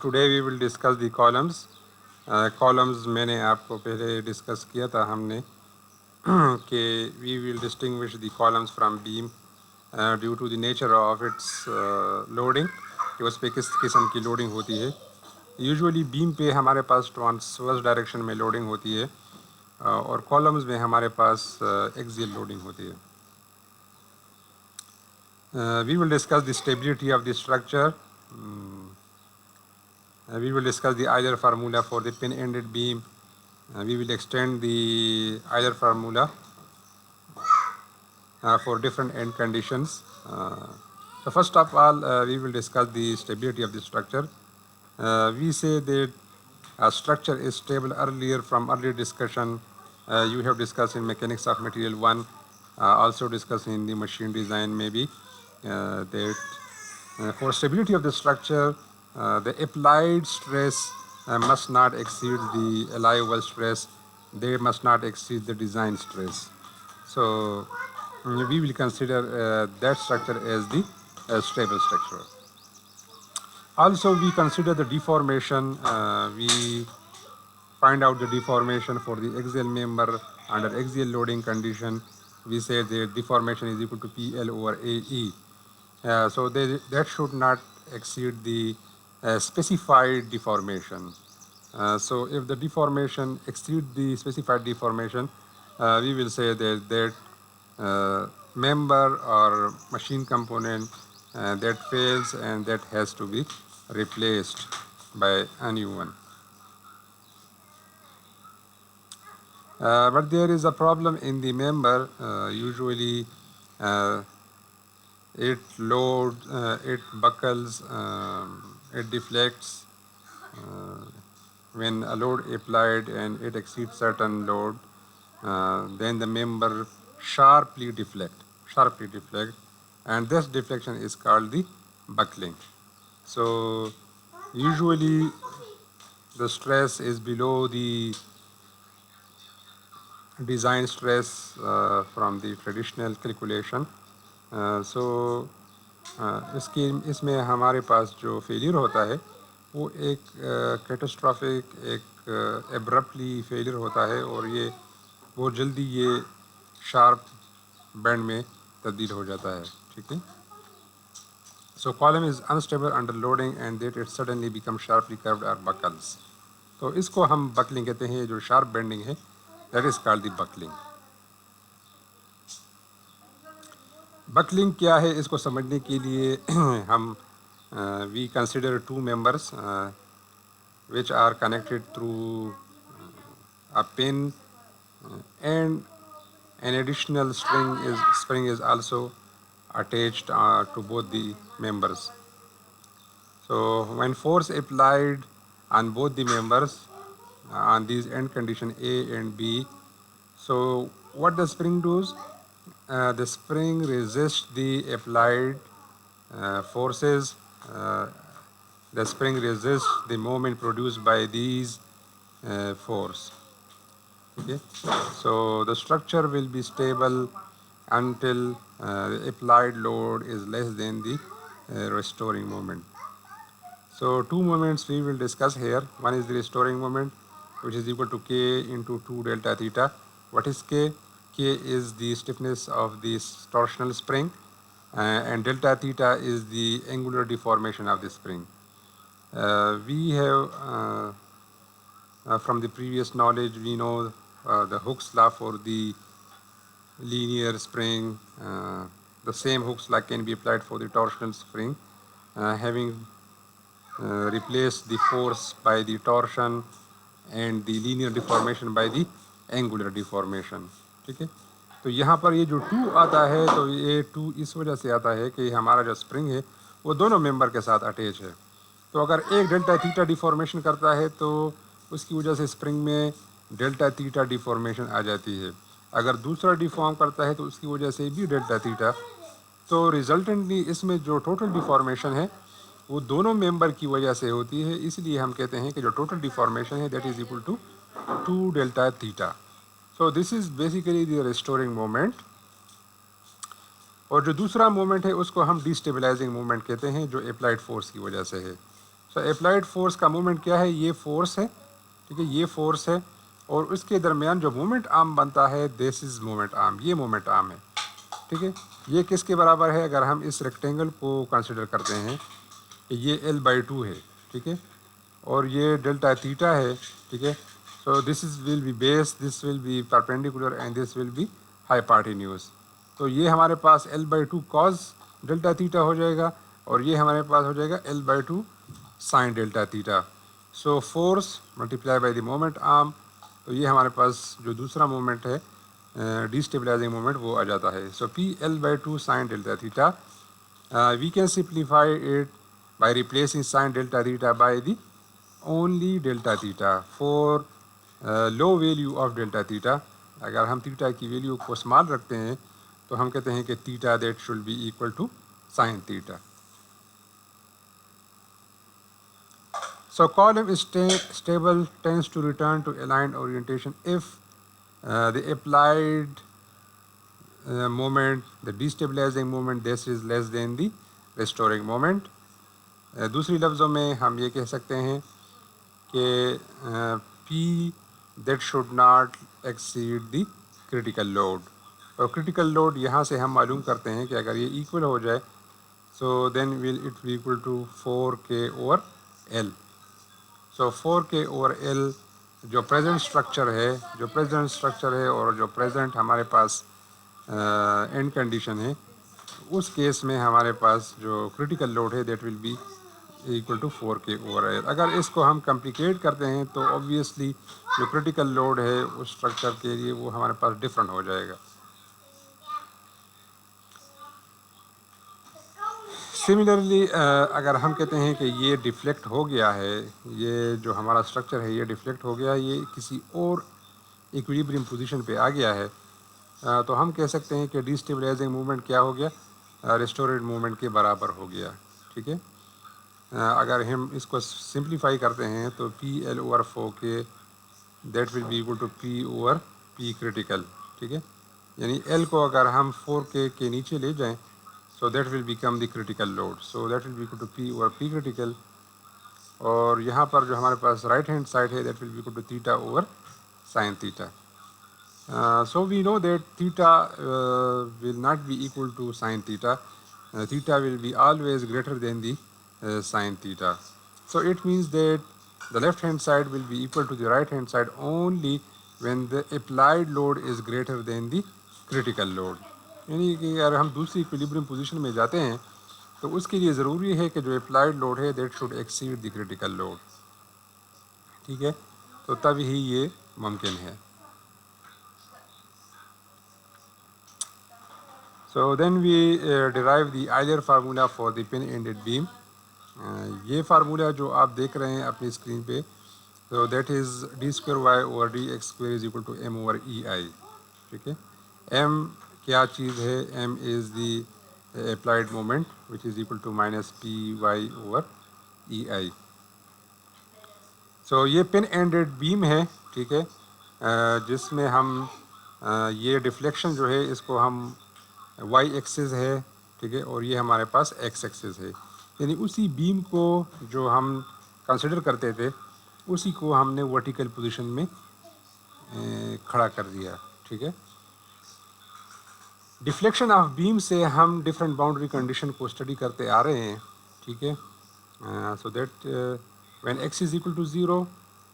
Today we will discuss the columns. Columns میں نے آپ کو پہلے ڈسکس کیا تھا ہم نے کہ we will distinguish the columns from beam due to the nature of its loading, کہ اس پہ کس قسم کی لوڈنگ ہوتی ہے. یوزولی بیم پہ ہمارے پاس ٹرانسورس ڈائریکشن میں لوڈنگ ہوتی ہے اور کالمز میں ہمارے پاس ایکزیل لوڈنگ ہوتی ہے. We will discuss the stability of the structure. We will discuss the Euler formula for the pin-ended beam. We will extend the Euler formula for different end conditions. So first of all, we will discuss the stability of the structure. We say that a structure is stable earlier from earlier discussion. You have discussed in mechanics of material 1, also discussed in the machine design maybe, that for stability of the structure, the applied stress must not exceed the allowable stress. They must not exceed the design stress. So we will consider that structure as the stable structure. Also, we consider the deformation. We find out the deformation for the axial member under axial loading condition. We say the deformation is equal to PL over AE. So that should not exceed the specified deformation. So if the deformation exceeds the specified deformation, we will say that member or machine component that fails and that has to be replaced by a new one. But there is a problem in the member. Usually it loads, it buckles, it deflects when a load applied and it exceeds certain load. Then the member sharply deflect, and this deflection is called the buckling. So usually the stress is below the design stress from the traditional calculation. So اس میں ہمارے پاس جو failure ہوتا ہے وہ ایک catastrophic, ایک abruptly failure ہوتا ہے، اور یہ بہت جلدی یہ شارپ بینڈ میں تبدیل ہو جاتا ہے. ٹھیک ہے. So column is unstable under loading and that it suddenly become sharply curved اور بکلز. تو اس کو ہم بکلنگ کہتے ہیں. جو شارپ بینڈنگ ہے that is called the buckling. Buckling کیا ہے اس کو سمجھنے کے لیے ہم we consider two members which are connected through a pin, and an additional spring is also attached to both the members. So when force applied on both the members on these end condition A and B, so what the spring does? The spring resists the applied forces. The spring resists the moment produced by these force. Okay. So the structure will be stable until the applied load is less than the restoring moment. So two moments we will discuss here. One is the restoring moment, which is equal to K into 2 delta theta. What is K? K is the stiffness of this torsional spring, and delta theta is the angular deformation of the spring. We have from the previous knowledge, we know the Hooke's law for the linear spring. The same Hooke's law can be applied for the torsional spring, having replaced the force by the torsion and the linear deformation by the angular deformation. ٹھیک ہے. تو یہاں پر یہ جو 2 آتا ہے تو یہ 2 اس وجہ سے آتا ہے کہ ہمارا جو اسپرنگ ہے وہ دونوں ممبر کے ساتھ اٹیچ ہے. تو اگر ایک ڈیلٹا تھیٹا ڈیفارمیشن کرتا ہے تو اس کی وجہ سے اسپرنگ میں ڈیلٹا تھیٹا ڈیفارمیشن آ جاتی ہے. اگر دوسرا ڈیفارم کرتا ہے تو اس کی وجہ سے بھی ڈیلٹا تھیٹا. تو ریزلٹنٹلی اس میں جو ٹوٹل ڈیفارمیشن ہے وہ دونوں ممبر کی وجہ سے ہوتی ہے. اس لیے ہم کہتے ہیں کہ جو ٹوٹل ڈیفارمیشن ہے that is equal to 2 delta theta. So this is basically the restoring moment. اور جو دوسرا مومنٹ ہے اس کو ہم ڈی اسٹیبلائزنگ مومنٹ کہتے ہیں جو اپلائڈ فورس کی وجہ سے ہے. سو اپلائیڈ فورس کا مومنٹ کیا ہے؟ یہ فورس ہے، ٹھیک ہے، یہ فورس ہے، اور اس کے درمیان جو مومنٹ آرم بنتا ہے دس از مومنٹ آرم، یہ مومنٹ آرم ہے، ٹھیک ہے۔ یہ کس کے برابر ہے؟ اگر ہم اس ریکٹینگل کو کنسیڈر کرتے ہیں کہ یہ L/2 ہے، ٹھیک ہے، اور یہ ڈیلٹا تھیٹا ہے، ٹھیک ہے، so this is will be base, this will be perpendicular and this will be hypotenuse, تو یہ ہمارے پاس L/2 cos ڈیلٹا تھیٹا ہو جائے گا، اور یہ ہمارے پاس ہو جائے گا L/2 sine delta theta, so force multiply by the moment arm, تو یہ ہمارے پاس جو دوسرا مومنٹ ہے ڈی اسٹیبلائزنگ مومنٹ وہ آ جاتا ہے، so PL/2 sine delta theta, we can simplify it by replacing sine delta theta by the only delta theta for low value of delta theta. اگر ہم تھیٹا کی ویلیو کو small رکھتے ہیں تو ہم کہتے ہیں کہ theta that should be equal to sine theta. So column is stable tends to return to aligned orientation if the applied moment, the destabilizing moment, this is less than the restoring moment. دوسری لفظوں میں ہم یہ کہہ سکتے ہیں کہ P that should not exceed the critical load. اور critical load یہاں سے ہم معلوم کرتے ہیں کہ اگر یہ ایکول ہو جائے so then will it be equal to 4K over L. So 4K over L جو پریزنٹ اسٹرکچر ہے اور جو پریزنٹ ہمارے پاس اینڈ کنڈیشن ہے، اس کیس میں ہمارے پاس جو کریٹیکل لوڈ ہے that will be equal to 4K over L. اگر اس کو ہم کمپلیکیٹ کرتے ہیں تو اوبویسلی جو کریٹیکل لوڈ ہے اس اسٹرکچر کے لیے وہ ہمارے پاس ڈفرینٹ ہو جائے گا۔ سملرلی اگر ہم کہتے ہیں کہ یہ ڈیفلیکٹ ہو گیا ہے، یہ جو ہمارا اسٹرکچر ہے یہ ڈیفلیکٹ ہو گیا، یہ کسی اور ایکویلیبریم پوزیشن پہ آ گیا ہے، تو ہم کہہ سکتے ہیں کہ ڈی اسٹیبلائزنگ موومنٹ کیا ہو گیا؟ ریسٹوریڈ موومنٹ کے برابر ہو گیا، ٹھیک ہے۔ اگر ہم اس کو سمپلیفائی کرتے ہیں تو PL over 4K that will be equal to P over P critical, ٹھیک ہے، یعنی L کو اگر ہم 4K کے نیچے لے جائیں so that will become the critical load, so that will be equal to P over P critical، اور یہاں پر جو ہمارے پاس رائٹ ہینڈ سائڈ ہے that will be equal to theta over sin theta. So we know that theta will not be equal to sin theta. Theta will be always greater than the sin theta. So it means that the left hand side will be equal to the right hand side only when the applied load is greater than the critical load. یعنی کہ اگر ہم دوسری equilibrium position میں جاتے ہیں تو اس کے لیے ضروری ہے کہ جو اپلائیڈ لوڈ ہے that should exceed the critical load, ٹھیک ہے، تو تب ہی یہ ممکن ہے۔ So then we derive the Euler formula for the pin ended beam. یہ فارمولا جو آپ دیکھ رہے ہیں اپنی اسکرین پہ، تو that is d² y over dx² is equal to m over EI، ٹھیک ہے۔ m کیا چیز ہے؟ m is the applied moment which is equal to minus PY over EI۔ So یہ پن اینڈڈ بیم ہے، ٹھیک ہے، جس میں ہم یہ ڈیفلیکشن جو ہے اس کو ہم وائی ایکسس ہے، ٹھیک ہے، اور یہ ہمارے پاس ایکس ایکسس ہے، یعنی اسی بیم کو جو ہم کنسیڈر کرتے تھے اسی کو ہم نے ورٹیکل پوزیشن میں کھڑا کر دیا، ٹھیک ہے۔ ڈیفلیکشن آف بیم سے ہم ڈفرینٹ باؤنڈری کنڈیشن کو اسٹڈی کرتے آ رہے ہیں، ٹھیک ہے۔ So that when X is equal to 0،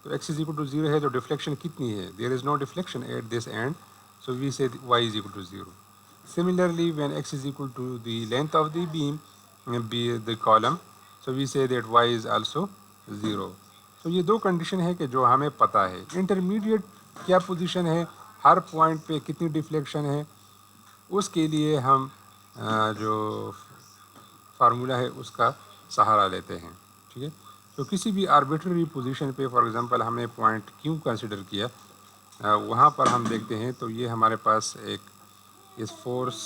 تو ایکس از اکول ٹو 0 ہے تو ڈیفلیکشن کتنی ہے؟ There is no deflection at this end, so we say Y is equal to 0۔ Similarly, when x is equal to the length of the beam, the column, so we say that y is also 0. So یہ دو condition ہے کہ جو ہمیں پتہ ہے۔ Intermediate کیا position ہے، ہر point پہ کتنی ڈیفلیکشن ہے، اس کے لیے ہم جو فارمولا ہے اس کا سہارا لیتے ہیں، ٹھیک ہے۔ تو کسی بھی آربیٹری پوزیشن پہ فار ایگزامپل ہم نے پوائنٹ کیوں کنسیڈر کیا، وہاں پر ہم دیکھتے ہیں تو یہ ہمارے پاس ایک اس فورس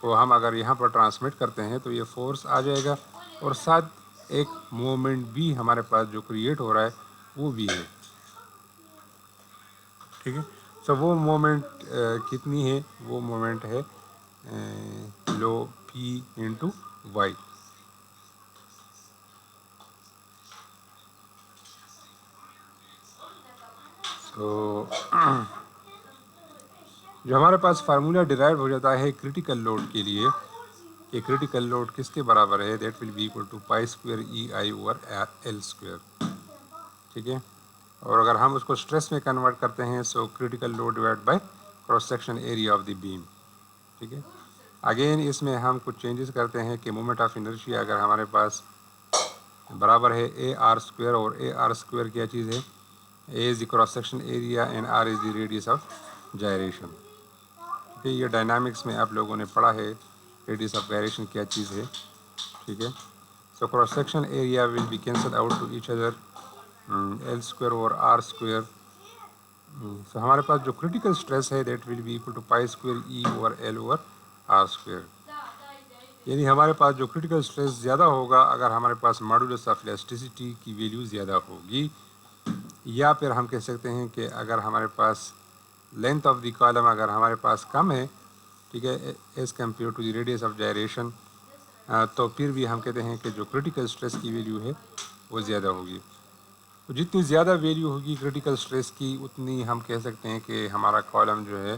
کو ہم اگر یہاں پر ٹرانسمٹ کرتے ہیں تو یہ فورس آ جائے گا، اور ساتھ ایک مومنٹ بھی ہمارے پاس جو کریٹ ہو رہا ہے وہ بھی ہے، ٹھیک ہے۔ تو وہ مومنٹ کتنی ہے؟ وہ مومنٹ ہے لو P انٹو وائی۔ سو جو ہمارے پاس فارمولہ ڈرائیو ہو جاتا ہے کرٹیکل لوڈ کے لیے کہ کرٹیکل لوڈ کس کے برابر ہے، that will be equal to pi square E I over L square. ٹھیک ہے. اور اگر ہم اس کو اسٹریس میں کنورٹ کرتے ہیں so critical load divide by cross section area of the beam. ٹھیک ہے. اگین اس میں ہم کچھ چینجز کرتے ہیں کہ مومنٹ آف انرشیا اگر ہمارے پاس برابر ہے اے آر اسکوئر، اور اے آر اسکوئر کیا چیز ہے، A is the cross section area and r is the radius of gyration. ٹھیک ہے. یہ ڈائنامکس میں آپ لوگوں نے پڑھا ہے ریڈیس آف جائریشن کیا چیز ہے. ٹھیک ہے. So cross section area will be cancel out to each other L square اور آر اسکوئر. سو ہمارے پاس جو کرٹیکل اسٹریس ہے that will be equal to pi square E over L over r square. یعنی ہمارے پاس جو critical stress زیادہ ہوگا اگر ہمارے پاس ماڈولس آف ایلاسٹیسٹی کی ویلیو زیادہ ہوگی، یا پھر ہم کہہ سکتے ہیں کہ اگر ہمارے پاس لینتھ آف دی کالم اگر ہمارے پاس کم ہے، ٹھیک ہے، as compare to the radius of gyration, تو پھر بھی ہم کہتے ہیں کہ جو کرٹیکل اسٹریس کی ویلیو ہے وہ زیادہ ہوگی. تو جتنی زیادہ ویلیو ہوگی کرٹیکل اسٹریس کی اتنی ہم کہہ سکتے ہیں کہ ہمارا کالم جو ہے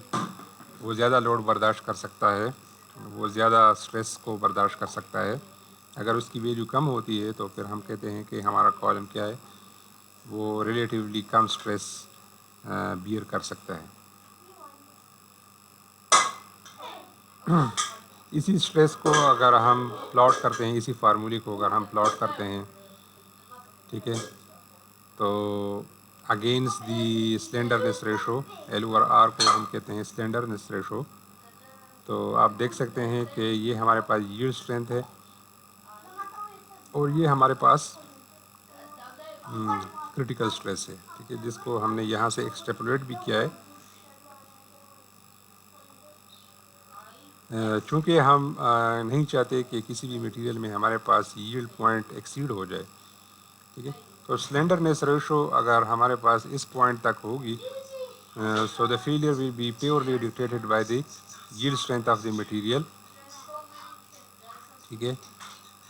وہ زیادہ لوڈ برداشت کر سکتا ہے، وہ زیادہ اسٹریس کو برداشت کر سکتا ہے. اگر اس کی ویلیو کم ہوتی ہے تو پھر ہم کہتے ہیں کہ ہمارا کالم کیا ہے، وہ ریلیٹیولی کم اسٹریس بیئر کر سکتا ہے. اسی اسٹریس کو اگر ہم پلاٹ کرتے ہیں، اسی فارمولے کو اگر ہم پلاٹ کرتے ہیں، ٹھیک ہے، تو against the slenderness ratio L over R کو ہم کہتے ہیں سلینڈرنیس ریشو. تو آپ دیکھ سکتے ہیں کہ یہ ہمارے پاس ییلڈ اسٹرینتھ ہے اور یہ ہمارے پاس کرٹیکل اسٹریس ہے. ٹھیک ہے، جس کو ہم نے یہاں سے ایکسٹریپولیٹ بھی کیا ہے. چونکہ ہم نہیں چاہتے کہ کسی بھی میٹیریل میں ہمارے پاس ییلڈ پوائنٹ ایکسیڈ ہو جائے. ٹھیک ہے. تو سلینڈرنیس ریشو اگر ہمارے پاس اس پوائنٹ تک ہوگی، so the failure will be purely dictated by the yield strength of the material. ٹھیک ہے.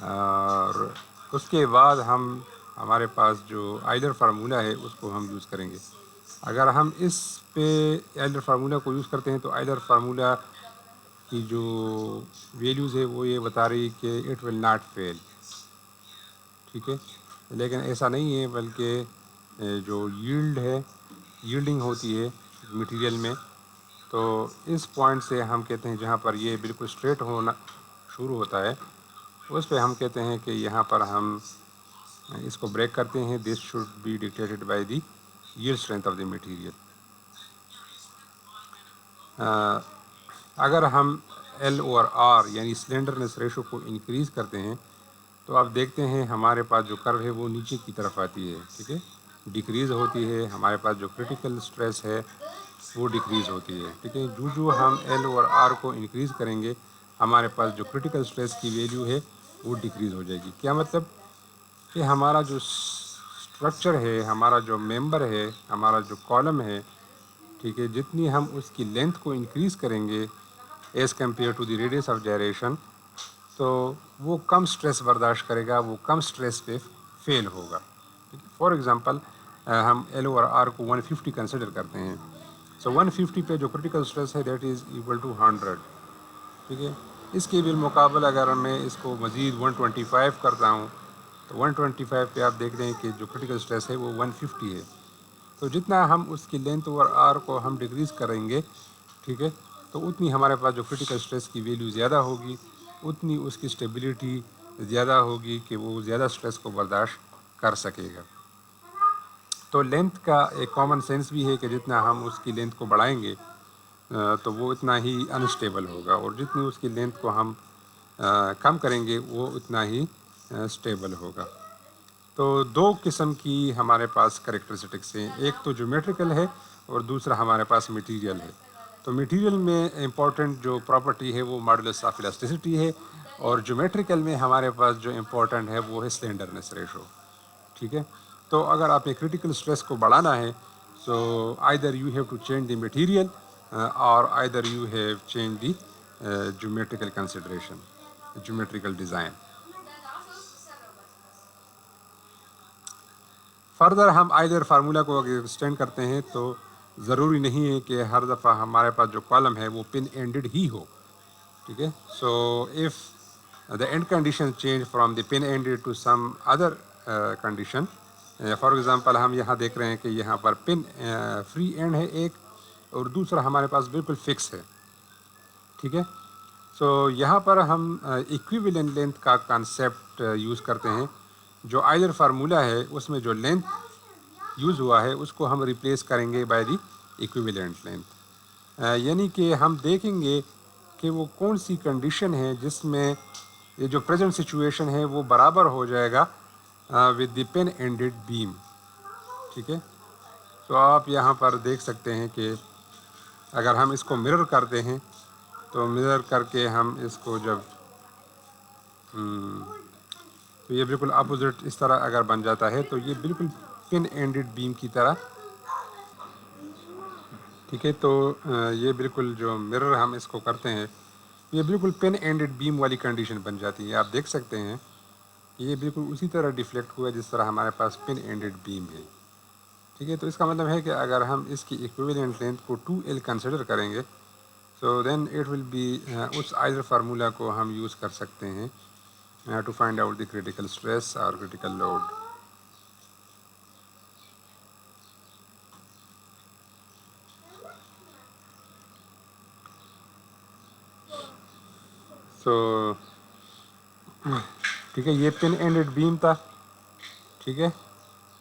اور اس کے بعد ہمارے پاس جو آئلر فارمولہ ہے اس کو ہم یوز کریں گے. اگر ہم اس پہ آئلر فارمولہ کو یوز کرتے ہیں تو آئلر فارمولہ کی جو ویلیوز ہے وہ یہ بتا رہی کہ اٹ ول ناٹ فیل. ٹھیک ہے. لیکن ایسا نہیں ہے، بلکہ جو ییلڈ ہے، ییلڈنگ ہوتی ہے مٹیریل میں، تو اس پوائنٹ سے ہم کہتے ہیں جہاں پر یہ بالکل اسٹریٹ ہونا شروع ہوتا ہے اس پہ ہم کہتے ہیں کہ یہاں پر ہم اس کو بریک کرتے ہیں. This should be dictated by the yield strength of the material. اگر ہم ایل اوور آر یعنی سلینڈرنیس ریشو کو انکریز کرتے ہیں تو آپ دیکھتے ہیں ہمارے پاس جو کرو ہے وہ نیچے کی طرف آتی ہے. ٹھیک ہے، ڈیکریز ہوتی ہے. ہمارے پاس جو کرٹیکل اسٹریس ہے وہ ڈیکریز ہوتی ہے. ٹھیک ہے. جو ہم ایل اوور آر کو انکریز کریں گے ہمارے پاس جو کرٹیکل اسٹریس کی ویلیو ہے وہ ڈیکریز ہو جائے گی. کیا مطلب کہ ہمارا جو اسٹرکچر ہے، ہمارا جو ممبر ہے، ہمارا جو کالم ہے، ٹھیک ہے، جتنی ہم اس کی لینتھ کو انکریز کریں گے as compare to the radius of gyration, تو وہ کم اسٹریس برداشت کرے گا، وہ کم اسٹریس پہ فیل ہوگا. فار ایگزامپل ہم ایل اوور آر کو 150 کنسیڈر کرتے ہیں. سو 150 پہ جو کرٹیکل اسٹریس ہے دیٹ از ایکول ٹو 100. ٹھیک ہے. اس کے بالمقابل اگر میں اس کو مزید 125 کرتا ہوں تو 125 پہ آپ دیکھ رہے ہیں کہ جو کرٹیکل اسٹریس ہے وہ 150 ہے. تو جتنا ہم اس کی لینتھ اوور آر کو ہم ڈیکریز کریں گے، ٹھیک ہے، تو اتنی ہمارے پاس جو کرٹیکل اسٹریس کی ویلیو زیادہ ہوگی، اتنی اس کی اسٹیبلٹی زیادہ ہوگی کہ وہ زیادہ اسٹریس کو برداشت کر سکے گا. تو لینتھ کا ایک کامن سینس بھی ہے کہ جتنا ہم اس کی لینتھ کو بڑھائیں گے تو وہ اتنا ہی انسٹیبل ہوگا، اور جتنی اس کی لینتھ کو ہم کم کریں گے وہ اتنا ہی اسٹیبل ہوگا. تو دو قسم کی ہمارے پاس کریکٹرسٹکس ہیں، ایک تو جیومیٹریکل ہے اور دوسرا ہمارے پاس میٹیریل ہے. تو میٹیریل میں امپورٹنٹ جو پراپرٹی ہے وہ ماڈولس آف الاسٹیسٹی ہے، اور جیومیٹریکل میں ہمارے پاس جو امپورٹنٹ ہے وہ ہے سلینڈرنیس ریشو. ٹھیک ہے. تو اگر آپ نے کرٹیکل اسٹریس کو بڑھانا ہے so either you have to change the material اور either you have change the geometrical consideration, geometrical design. Further ہم آئدر فارمولا کو اگر ایکسٹینڈ کرتے ہیں تو ضروری نہیں ہے کہ ہر دفعہ ہمارے پاس جو کالم ہے وہ پن اینڈڈ ہی ہو. ٹھیک ہے. سو F the end condition change from the pin ended to some other condition. For example ہم یہاں دیکھ رہے ہیں کہ یہاں پر پن فری اینڈ ہے ایک اور دوسرا ہمارے پاس بالکل فکس ہے. ٹھیک ہے. سو یہاں پر ہم ایکویولنٹ لینتھ کا کانسیپٹ یوز کرتے ہیں. جو آئدر فارمولا ہے اس میں جو لینتھ یوز ہوا ہے اس کو ہم ریپلیس کریں گے بائی دی ایکویولنٹ لینتھ. یعنی کہ ہم دیکھیں گے کہ وہ کون سی کنڈیشن ہے جس میں یہ جو پریزنٹ سچویشن ہے وہ برابر ہو جائے گا ود دی پن اینڈڈ بیم. ٹھیک ہے. تو آپ یہاں پر دیکھ سکتے ہیں کہ اگر ہم اس کو مرر کرتے ہیں تو مرر کر کے ہم اس کو جب تو یہ بالکل اپوزٹ اس طرح اگر بن جاتا ہے تو یہ بالکل پن اینڈڈ بیم کی طرح. ٹھیک ہے. تو یہ بالکل جو مرر ہم اس کو کرتے ہیں یہ بالکل پن اینڈڈ بیم والی کنڈیشن بن جاتی ہے. آپ دیکھ سکتے ہیں کہ یہ بالکل اسی طرح ڈیفلیکٹ ہوا جس طرح ہمارے پاس پن اینڈڈ بیم ہے. ٹھیک ہے. تو اس کا مطلب ہے کہ اگر ہم اس کی ایکویولنٹ لینتھ کو 2L کنسیڈر کریں گے so then it will be اس آئدر فارمولا کو ہم یوز کر سکتے ہیں to find out the critical stress اور کریٹیکل لوڈ. سو ٹھیک ہے. یہ پن اینڈڈ بیم تھا. ٹھیک ہے.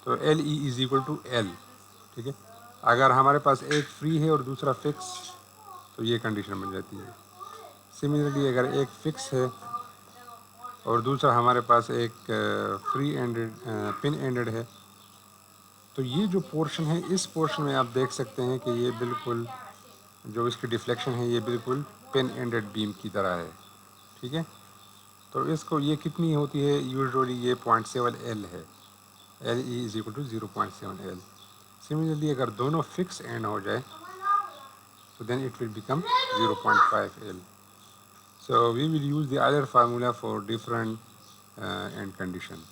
تو LE=L. ٹھیک ہے. اگر ہمارے پاس ایک فری ہے اور دوسرا فکس تو یہ کنڈیشن بن جاتی ہے. سملرلی اگر ایک فکس ہے اور دوسرا ہمارے پاس ایک فری اینڈڈ پن اینڈڈ ہے تو یہ جو پورشن ہے اس پورشن میں آپ دیکھ سکتے ہیں کہ یہ بالکل جو اس کی ڈیفلیکشن ہے یہ بالکل پن اینڈڈ بیم کی طرح ہے. ٹھیک ہے. تو اس کو یہ کتنی ہوتی ہے یوزولی یہ 0.7L ہے. LE=0.7L. سملرلی اگر دونوں فکس اینڈ ہو جائے تو then it will become 0.5L. So we will use the other formula for different end condition.